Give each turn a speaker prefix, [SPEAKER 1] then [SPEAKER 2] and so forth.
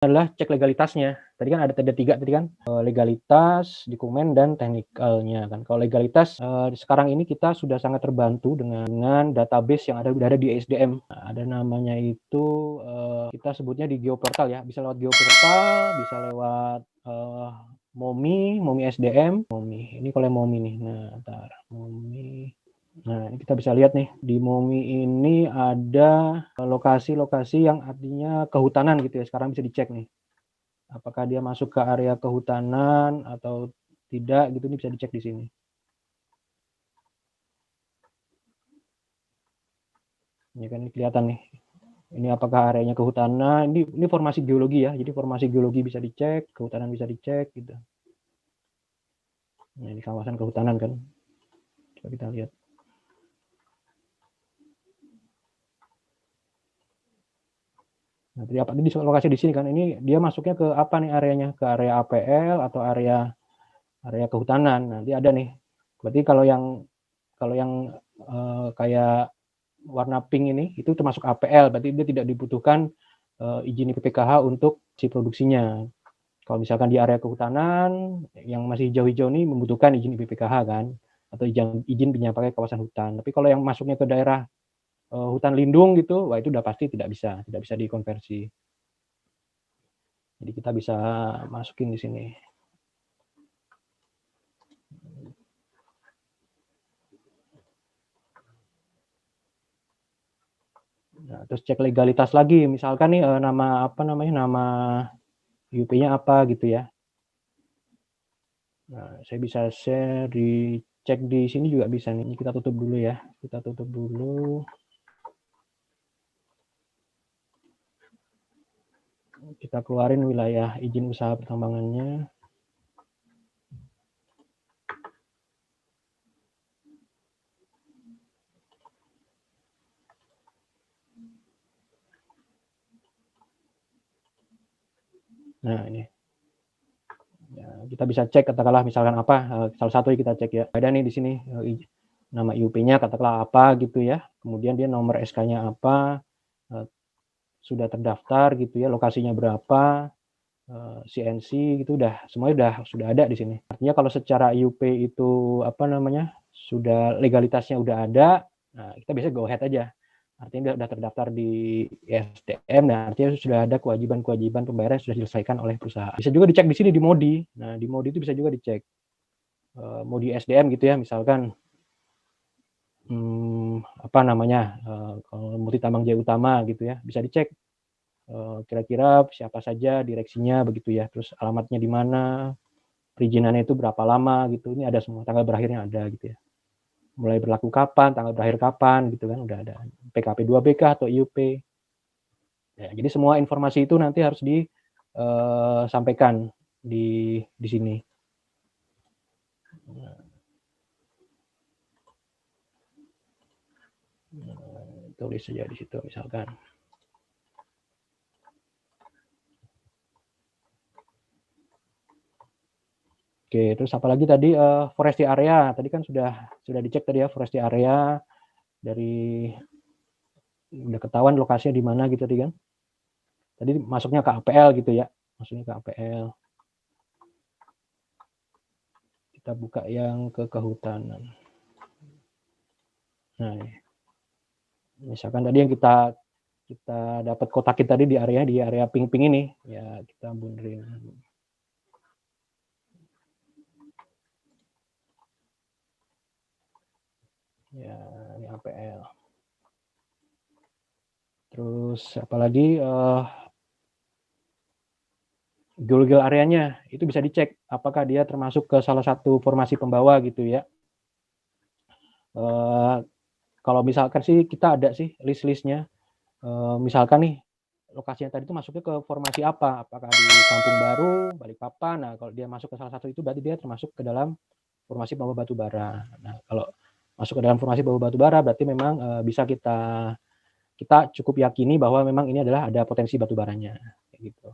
[SPEAKER 1] Adalah cek legalitasnya. Tadi kan ada 3 tadi kan, legalitas, dokumen, dan teknikalnya kan. Kalau legalitas, sekarang ini kita sudah sangat terbantu dengan database yang udah ada di SDM. Nah, ada namanya itu, kita sebutnya di Geoportal ya, bisa lewat Geoportal, bisa lewat, MOMI SDM, MOMI. Ini kalau yang MOMI nih, nah entar, MOMI. Nah, ini kita bisa lihat nih, di MOMI ini ada lokasi-lokasi yang artinya kehutanan gitu ya, sekarang bisa dicek nih. Apakah dia masuk ke area kehutanan atau tidak gitu, ini bisa dicek di sini. Ini kan kelihatan nih. Ini apakah areanya kehutanan, ini formasi geologi ya, jadi formasi geologi bisa dicek, kehutanan bisa dicek gitu. Nah, ini kawasan kehutanan kan. Coba kita lihat. Nah, tadi apa di lokasi di sini kan, ini dia masuknya ke apa nih areanya? Ke area APL atau area kehutanan. Nanti ada nih. Berarti kalau yang kayak warna pink ini itu termasuk APL, berarti dia tidak dibutuhkan izin PPKH untuk si produksinya. Kalau misalkan di area kehutanan yang masih hijau-hijau ini membutuhkan izin PPKH kan, atau izin pakai kawasan hutan. Tapi kalau yang masuknya ke daerah hutan lindung gitu, wah itu udah pasti tidak bisa dikonversi. Jadi kita bisa masukin di sini. Nah, terus cek legalitas lagi, misalkan nih nama UP-nya apa gitu ya. Nah, saya bisa share cek di sini juga bisa nih. Kita tutup dulu ya. Kita tutup dulu. Kita keluarin wilayah izin usaha pertambangannya. Nah, ini. Ya, kita bisa cek katakanlah misalkan apa, salah satu kita cek ya. Ada nih di sini nama IUP-nya katakanlah apa gitu ya. Kemudian dia nomor SK-nya apa, sudah terdaftar gitu ya, lokasinya berapa, CNC gitu semuanya sudah ada di sini. Artinya kalau secara IUP itu sudah legalitasnya udah ada, nah kita bisa go ahead aja. Artinya sudah terdaftar di SDM, dan artinya sudah ada kewajiban-kewajiban pembayaran yang sudah diselesaikan oleh perusahaan. Bisa juga dicek di sini di MODI. Nah, di MODI itu bisa juga dicek. MODI SDM gitu ya, misalkan kalau multi tambang jaya utama gitu ya, bisa dicek kira-kira siapa saja direksinya begitu ya, terus alamatnya di mana, perizinannya itu berapa lama gitu, ini ada semua, tanggal berakhirnya ada gitu ya. Mulai berlaku kapan, tanggal berakhir kapan gitu kan, udah ada. PKP 2BK atau IUP. Ya, jadi semua informasi itu nanti harus disampaikan di sini. Tulis saja di situ misalkan. Oke, terus apalagi tadi forestry area, tadi kan sudah dicek tadi ya, forestry area dari udah ketahuan lokasinya di mana gitu tadi kan. Tadi masuknya ke APL gitu ya, masuknya ke APL. Kita buka yang ke kehutanan. Nah, misalkan tadi yang kita dapat kotakin tadi di area pink-pink ini, ya kita bunderin. Ya, ini APL. Terus apalagi geological areanya itu bisa dicek apakah dia termasuk ke salah satu formasi pembawa gitu ya. Kalau misalkan sih kita ada sih list-listnya. Misalkan nih lokasinya tadi itu masuknya ke formasi apa? Apakah di Kampung Baru, Balikpapan? Nah, kalau dia masuk ke salah satu itu berarti dia termasuk ke dalam formasi pembawa batu bara. Nah, kalau masuk ke dalam formasi pembawa batu bara berarti memang bisa kita cukup yakini bahwa memang ini adalah ada potensi batu baranya, kayak gitu.